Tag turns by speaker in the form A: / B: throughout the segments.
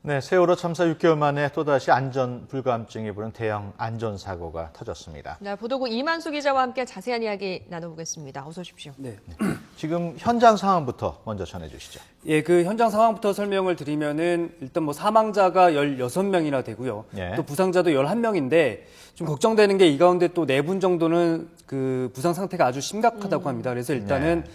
A: 네, 세월호 참사 6개월 만에 또다시 안전 불감증이 부른 대형 안전사고가 터졌습니다.
B: 네, 보도국 이만수 기자와 함께 자세한 이야기 나눠보겠습니다. 어서 오십시오.
C: 네.
A: 지금 현장 상황부터 먼저 전해주시죠.
C: 예, 그 현장 상황부터 설명을 드리면은 일단 뭐 사망자가 16명이나 되고요.
A: 예.
C: 또 부상자도 11명인데 좀 걱정되는 게 이 가운데 또 4분 정도는 그 부상 상태가 아주 심각하다고 합니다. 그래서 일단은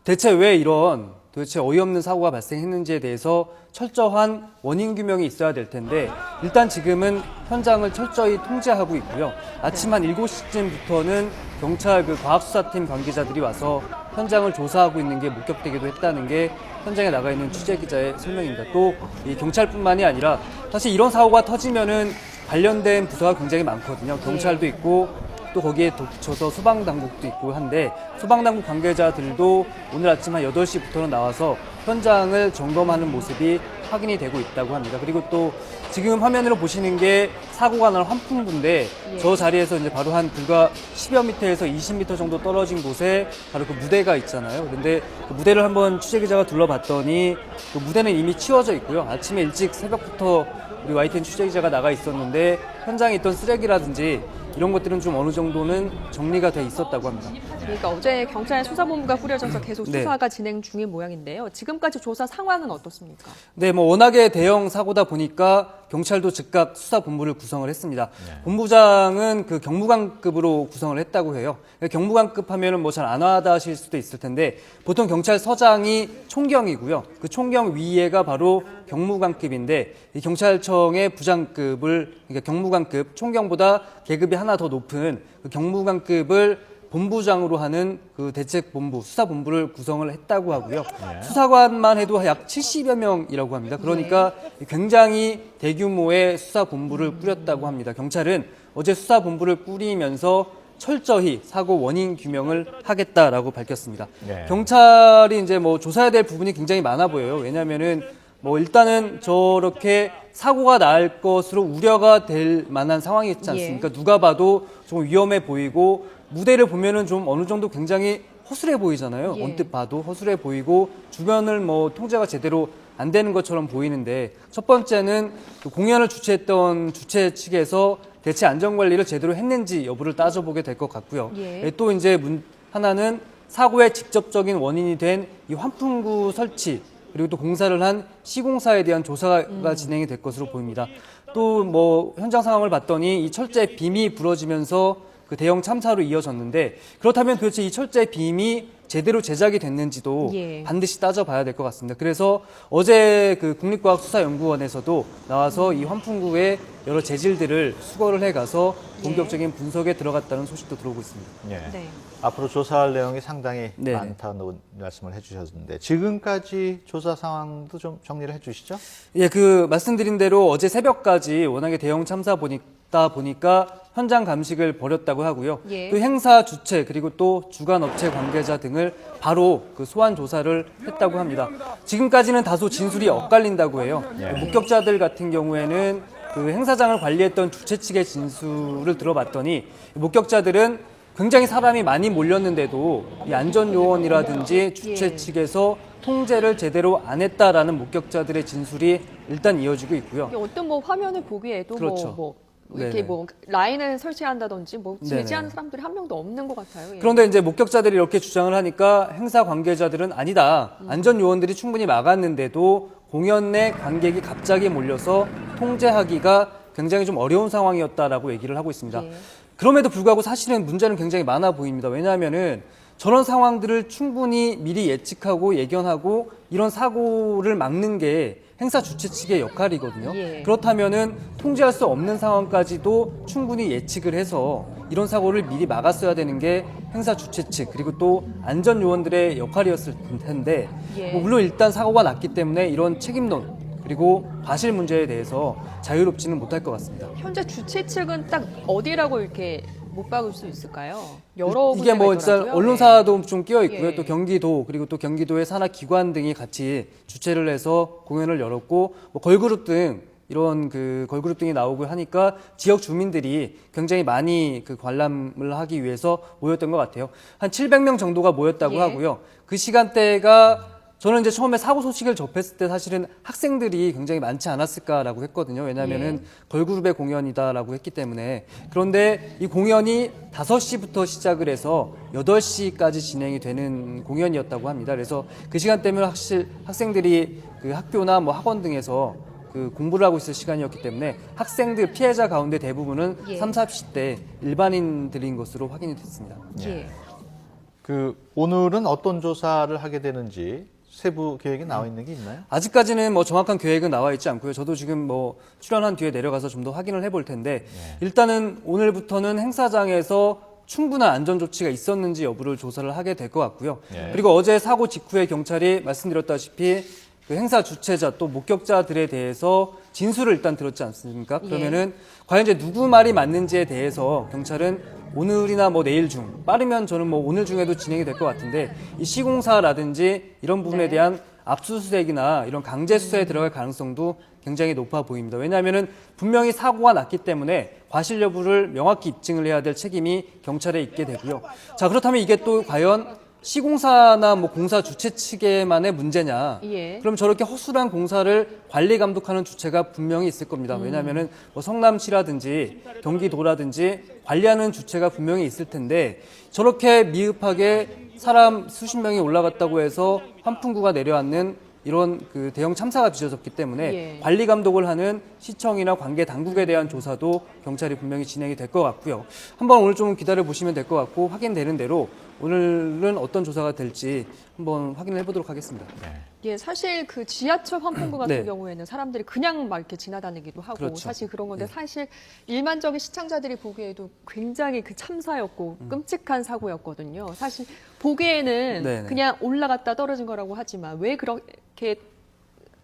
C: 대체 왜 이런 도대체 어이없는 사고가 발생했는지에 대해서 철저한 원인 규명이 있어야 될 텐데 일단 지금은 현장을 철저히 통제하고 있고요. 아침 한 7시쯤부터는 경찰 그 과학수사팀 관계자들이 와서 현장을 조사하고 있는 게 목격되기도 했다는 게 현장에 나가 있는 취재기자의 설명입니다. 또 이 경찰뿐만이 아니라 사실 이런 사고가 터지면은 관련된 부서가 굉장히 많거든요. 경찰도 있고 또 거기에 덧붙여서 소방당국도 있고 한데 소방당국 관계자들도 오늘 아침 한 8시부터는 나와서 현장을 점검하는 모습이 확인이 되고 있다고 합니다. 그리고 또 지금 화면으로 보시는 게 사고가 난 환풍구인데 저 자리에서 이제 바로 한 불과 10여 미터에서 20미터 정도 떨어진 곳에 바로 그 무대가 있잖아요. 그런데 그 무대를 한번 취재기자가 둘러봤더니 그 무대는 이미 치워져 있고요. 아침에 일찍 새벽부터 우리 YTN 취재기자가 나가 있었는데 현장에 있던 쓰레기라든지 이런 것들은 좀 어느 정도는 정리가 돼 있었다고 합니다.
B: 그러니까 어제 경찰 수사본부가 꾸려져서 계속
C: 네.
B: 수사가 진행 중인 모양인데요. 지금까지 조사 상황은 어떻습니까?
C: 네, 뭐 워낙에 대형 사고다 보니까 경찰도 즉각 수사본부를 구성을 했습니다. 본부장은 그 경무관급으로 구성을 했다고 해요. 경무관급 하면은 뭐 잘 안 와닿으실 수도 있을 텐데 보통 경찰서장이 총경이고요. 그 총경 위에가 바로 경무관급인데 이 경찰청의 부장급을 그러니까 경무관급 총경보다 계급이 하나 더 높은 그 경무관급을 본부장으로 하는 그 대책본부, 수사본부를 구성을 했다고 하고요. 수사관만 해도 약 70여 명이라고 합니다. 그러니까 굉장히 대규모의 수사본부를 꾸렸다고 합니다. 경찰은 어제 수사본부를 꾸리면서 철저히 사고 원인 규명을 하겠다라고 밝혔습니다.
A: 네.
C: 경찰이 이제 뭐 조사해야 될 부분이 굉장히 많아 보여요. 왜냐면은 뭐 일단은 저렇게 사고가 날 것으로 우려가 될 만한 상황이 있지 않습니까? 누가 봐도 좀 위험해 보이고 무대를 보면은 좀 어느 정도 굉장히 허술해 보이잖아요. 언뜻 봐도 허술해 보이고 주변을 뭐 통제가 제대로 안 되는 것처럼 보이는데 첫 번째는 그 공연을 주최했던 주최 측에서 대체 안전관리를 제대로 했는지 여부를 따져보게 될 것 같고요. 또 이제 하나는 사고의 직접적인 원인이 된 이 환풍구 설치 그리고 또 공사를 한 시공사에 대한 조사가 진행이 될 것으로 보입니다. 또 뭐 현장 상황을 봤더니 이 철제 빔이 부러지면서 그 대형 참사로 이어졌는데 그렇다면 도대체 이 철제 빔이 제대로 제작이 됐는지도 반드시 따져봐야 될 것 같습니다. 그래서 어제 그 국립과학수사연구원에서도 나와서 이 환풍구의 여러 재질들을 수거를 해가서 본격적인 분석에 들어갔다는 소식도 들어오고 있습니다.
A: 네. 앞으로 조사할 내용이 상당히
C: 네.
A: 많다는 말씀을 해주셨는데 지금까지 조사 상황도 좀 정리를 해주시죠.
C: 예, 그 말씀드린 대로 어제 새벽까지 워낙에 대형 참사 보니까 현장 감식을 벌였다고 하고요. 또 행사 주최 그리고 또 주간 업체 관계자 등을 바로 그 소환 조사를 했다고 합니다. 지금까지는 다소 진술이 엇갈린다고 해요. 목격자들 같은 경우에는 그 행사장을 관리했던 주최 측의 진술을 들어봤더니 목격자들은 굉장히 사람이 많이 몰렸는데도 이 안전요원이라든지 주최 측에서 통제를 제대로 안 했다라는 목격자들의 진술이 일단 이어지고 있고요.
B: 어떤 뭐 화면을 보기에도
C: 그렇죠.
B: 이렇게 뭐 라인을 설치한다든지 뭐 지지하는
C: 네네.
B: 사람들이 한 명도 없는 것 같아요.
C: 그런데 이제 목격자들이 이렇게 주장을 하니까 행사 관계자들은 아니다. 안전요원들이 충분히 막았는데도 공연 내 관객이 갑자기 몰려서 통제하기가 굉장히 좀 어려운 상황이었다라고 얘기를 하고 있습니다. 그럼에도 불구하고 사실은 문제는 굉장히 많아 보입니다. 왜냐하면은 저런 상황들을 충분히 미리 예측하고 예견하고 이런 사고를 막는 게 행사 주최 측의 역할이거든요. 그렇다면은 통제할 수 없는 상황까지도 충분히 예측을 해서 이런 사고를 미리 막았어야 되는 게 행사 주최 측 그리고 또 안전 요원들의 역할이었을 텐데 뭐 물론 일단 사고가 났기 때문에 이런 책임론 그리고 과실 문제에 대해서 자유롭지는 못할 것 같습니다.
B: 현재 주최 측은 딱 어디라고 이렇게 못 박을 수 있을까요? 여러
C: 이게 뭐
B: 군데가
C: 일단
B: 있더라고요.
C: 언론사도 좀 끼어 있고요. 또 경기도 그리고 또 경기도의 산하 기관 등이 같이 주최를 해서 공연을 열었고 뭐 걸그룹 등 이런 그 걸그룹 등이 나오고 하니까 지역 주민들이 굉장히 많이 그 관람을 하기 위해서 모였던 것 같아요. 한 700명 정도가 모였다고 하고요. 그 시간대가 저는 이제 처음에 사고 소식을 접했을 때 사실은 학생들이 굉장히 많지 않았을까라고 했거든요. 왜냐하면은 걸그룹의 공연이다라고 했기 때문에. 그런데 이 공연이 5시부터 시작을 해서 8시까지 진행이 되는 공연이었다고 합니다. 그래서 그 시간 때문에 학생들이 그 학교나 뭐 학원 등에서 그 공부를 하고 있을 시간이었기 때문에 학생들 피해자 가운데 대부분은 3, 40대 일반인들인 것으로 확인이 됐습니다.
B: 예.
A: 오늘은 어떤 조사를 하게 되는지 세부 계획이 나와 있는 게 있나요?
C: 아직까지는 뭐 정확한 계획은 나와 있지 않고요. 저도 지금 뭐 출연한 뒤에 내려가서 좀 더 확인을 해볼 텐데 일단은 오늘부터는 행사장에서 충분한 안전 조치가 있었는지 여부를 조사를 하게 될 것 같고요. 그리고 어제 사고 직후에 경찰이 말씀드렸다시피 그 행사 주최자 또 목격자들에 대해서 진술을 일단 들었지 않습니까? 그러면은 과연 이제 누구 말이 맞는지에 대해서 경찰은 오늘이나 뭐 내일 중, 빠르면 저는 뭐 오늘 중에도 진행이 될 것 같은데 이 시공사라든지 이런 부분에 대한 압수수색이나 이런 강제 수사에 들어갈 가능성도 굉장히 높아 보입니다. 왜냐하면은 분명히 사고가 났기 때문에 과실 여부를 명확히 입증을 해야 될 책임이 경찰에 있게 되고요. 자, 그렇다면 이게 또 과연 시공사나 뭐 공사 주체 측에만의 문제냐? 그럼 저렇게 허술한 공사를 관리 감독하는 주체가 분명히 있을 겁니다. 왜냐하면은 뭐 성남시라든지 경기도라든지 관리하는 주체가 분명히 있을 텐데 저렇게 미흡하게 사람 수십 명이 올라갔다고 해서 환풍구가 내려앉는 이런 그 대형 참사가 빚어졌기 때문에 관리 감독을 하는 시청이나 관계 당국에 대한 조사도 경찰이 분명히 진행이 될 것 같고요. 한번 오늘 좀 기다려 보시면 될 것 같고 확인되는 대로 오늘은 어떤 조사가 될지 한번 확인을 해보도록 하겠습니다.
B: 예, 사실 그 지하철 환풍구 같은 경우에는 사람들이 그냥 막 이렇게 지나다니기도 하고 사실 그런 건데 사실 일반적인 시청자들이 보기에도 굉장히 그 참사였고 끔찍한 사고였거든요. 사실 보기에는 그냥 올라갔다 떨어진 거라고 하지만 왜 그렇게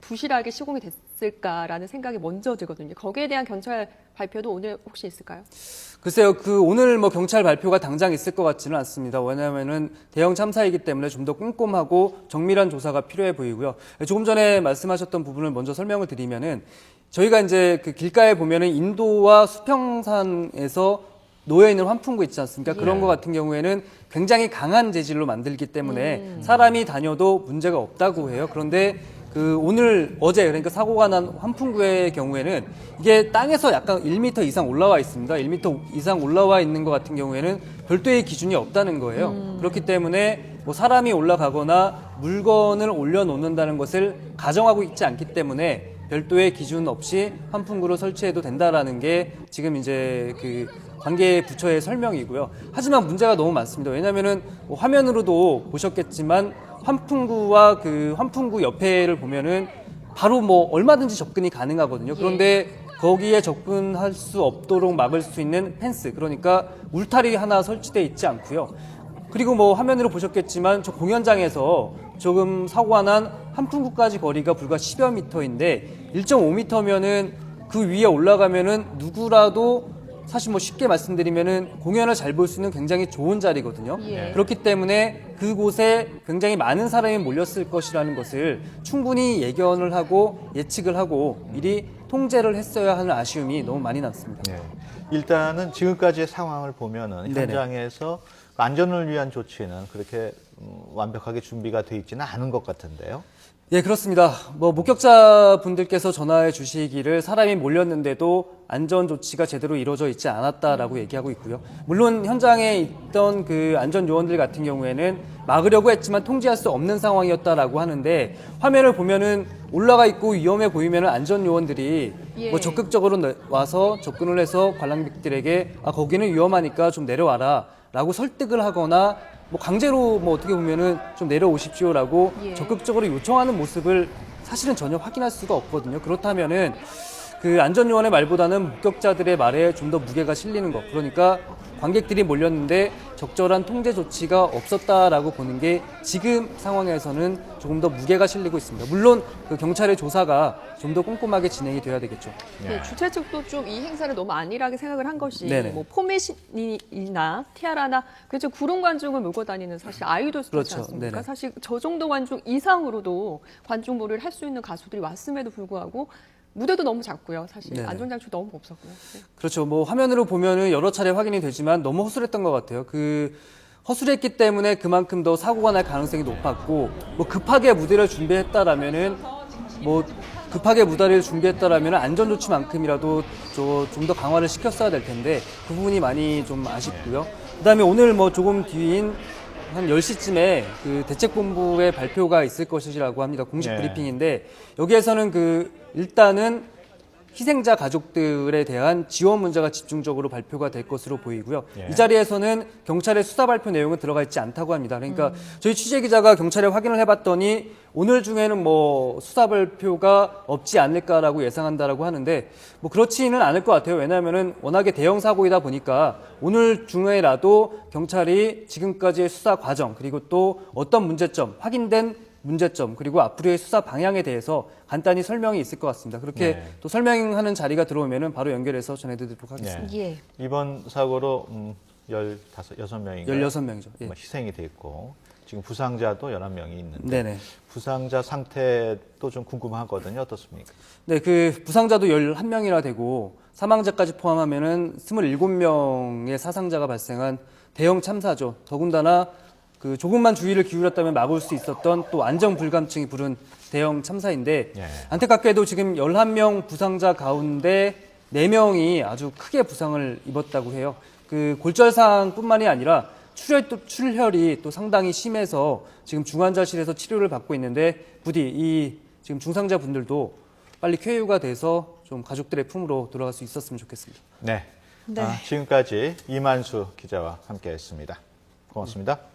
B: 부실하게 시공이 됐을까라는 생각이 먼저 들거든요. 거기에 대한 경찰 발표도 오늘 혹시 있을까요?
C: 글쎄요, 오늘 뭐 경찰 발표가 당장 있을 것 같지는 않습니다. 왜냐하면은 대형 참사이기 때문에 좀 더 꼼꼼하고 정밀한 조사가 필요해 보이고요. 조금 전에 말씀하셨던 부분을 먼저 설명을 드리면은 저희가 이제 그 길가에 보면은 인도와 수평산에서 놓여 있는 환풍구 있지 않습니까? 그런 거 같은 경우에는 굉장히 강한 재질로 만들기 때문에 사람이 다녀도 문제가 없다고 해요. 그런데 어제 그러니까 사고가 난 환풍구의 경우에는 이게 땅에서 약간 1m 이상 올라와 있습니다. 1m 이상 올라와 있는 것 같은 경우에는 별도의 기준이 없다는 거예요. 그렇기 때문에 뭐 사람이 올라가거나 물건을 올려놓는다는 것을 가정하고 있지 않기 때문에 별도의 기준 없이 환풍구를 설치해도 된다라는 게 지금 이제 그 관계 부처의 설명이고요. 하지만 문제가 너무 많습니다. 왜냐하면은 뭐 화면으로도 보셨겠지만 환풍구와 그 환풍구 옆에를 보면은 바로 뭐 얼마든지 접근이 가능하거든요. 그런데 거기에 접근할 수 없도록 막을 수 있는 펜스, 그러니까 울타리 하나 설치되어 있지 않고요. 그리고 뭐 화면으로 보셨겠지만 저 공연장에서 조금 사고가 난 환풍구까지 거리가 불과 10여 미터인데 1.5미터면은 그 위에 올라가면은 누구라도 사실 뭐 쉽게 말씀드리면은 공연을 잘 볼 수 있는 굉장히 좋은 자리거든요. 그렇기 때문에 그곳에 굉장히 많은 사람이 몰렸을 것이라는 것을 충분히 예견을 하고 예측을 하고 미리 통제를 했어야 하는 아쉬움이 너무 많이 남습니다.
A: 일단은 지금까지의 상황을 보면은 현장에서 안전을 위한 조치는 그렇게 완벽하게 준비가 돼 있지는 않은 것 같은데요.
C: 예, 그렇습니다. 뭐 목격자분들께서 전화해 주시기를 사람이 몰렸는데도 안전 조치가 제대로 이루어져 있지 않았다라고 얘기하고 있고요. 물론 현장에 있던 그 안전 요원들 같은 경우에는 막으려고 했지만 통제할 수 없는 상황이었다라고 하는데 화면을 보면은 올라가 있고 위험해 보이면은 안전 요원들이 뭐 적극적으로 와서 접근을 해서 관람객들에게 거기는 위험하니까 좀 내려와라라고 설득을 하거나 뭐 강제로 뭐 어떻게 보면은 좀 내려오십시오라고 적극적으로 요청하는 모습을 사실은 전혀 확인할 수가 없거든요. 그렇다면은 그 안전요원의 말보다는 목격자들의 말에 좀 더 무게가 실리는 것. 그러니까 관객들이 몰렸는데 적절한 통제 조치가 없었다라고 보는 게 지금 상황에서는 조금 더 무게가 실리고 있습니다. 물론 그 경찰의 조사가 좀 더 꼼꼼하게 진행이 돼야 되겠죠.
B: 주최 측도 좀 이 행사를 너무 안일하게 생각을 한 것이 뭐 포맷이나 티아라나 그렇죠 구름 관중을 몰고 다니는 사실 아이돌 스타지 않습니까? 사실 저 정도 관중 이상으로도 관중 몰이를 할 수 있는 가수들이 왔음에도 불구하고 무대도 너무 작고요. 사실 안전장치도 너무 없었고요.
C: 그렇죠. 뭐 화면으로 보면은 여러 차례 확인이 되지만 너무 허술했던 것 같아요. 허술했기 때문에 그만큼 더 사고가 날 가능성이 높았고, 뭐 급하게 무대를 준비했다라면은 안전조치만큼이라도 좀 더 강화를 시켰어야 될 텐데 그 부분이 많이 좀 아쉽고요. 그다음에 오늘 뭐 조금 뒤인 한 10시쯤에 그 대책본부의 발표가 있을 것이라고 합니다. 공식
A: 네.
C: 브리핑인데 여기에서는 일단은 희생자 가족들에 대한 지원 문제가 집중적으로 발표가 될 것으로 보이고요.
A: 예.
C: 이 자리에서는 경찰의 수사 발표 내용은 들어가 있지 않다고 합니다. 그러니까 저희 취재 기자가 경찰에 확인을 해봤더니 오늘 중에는 뭐 수사 발표가 없지 않을까라고 예상한다라고 하는데 뭐 그렇지는 않을 것 같아요. 왜냐하면은 워낙에 대형 사고이다 보니까 오늘 중에라도 경찰이 지금까지의 수사 과정 그리고 또 어떤 문제점, 확인된 문제점 그리고 앞으로의 수사 방향에 대해서 간단히 설명이 있을 것 같습니다. 그렇게
A: 네.
C: 또 설명하는 자리가 들어오면은 바로 연결해서 전해드리도록 하겠습니다.
A: 네.
B: 예.
A: 이번 사고로 6명인가요?
C: 16명이죠. 예.
A: 희생이 됐고 지금 부상자도 11명이 있는데
C: 네네.
A: 부상자 상태도 좀 궁금하거든요. 어떻습니까?
C: 네, 그 부상자도 11명이나 되고 사망자까지 포함하면은 27명의 사상자가 발생한 대형 참사죠. 더군다나 그 조금만 주의를 기울였다면 막을 수 있었던 또 안전 불감증이 부른 대형 참사인데
A: 예.
C: 안타깝게도 지금 11명 부상자 가운데 4명이 아주 크게 부상을 입었다고 해요. 그 골절상뿐만이 아니라 출혈이 또 상당히 심해서 지금 중환자실에서 치료를 받고 있는데 부디 이 지금 중상자 분들도 빨리 쾌유가 돼서 좀 가족들의 품으로 돌아갈 수 있었으면 좋겠습니다.
A: 네.
B: 네.
A: 지금까지 이만수 기자와 함께했습니다. 고맙습니다.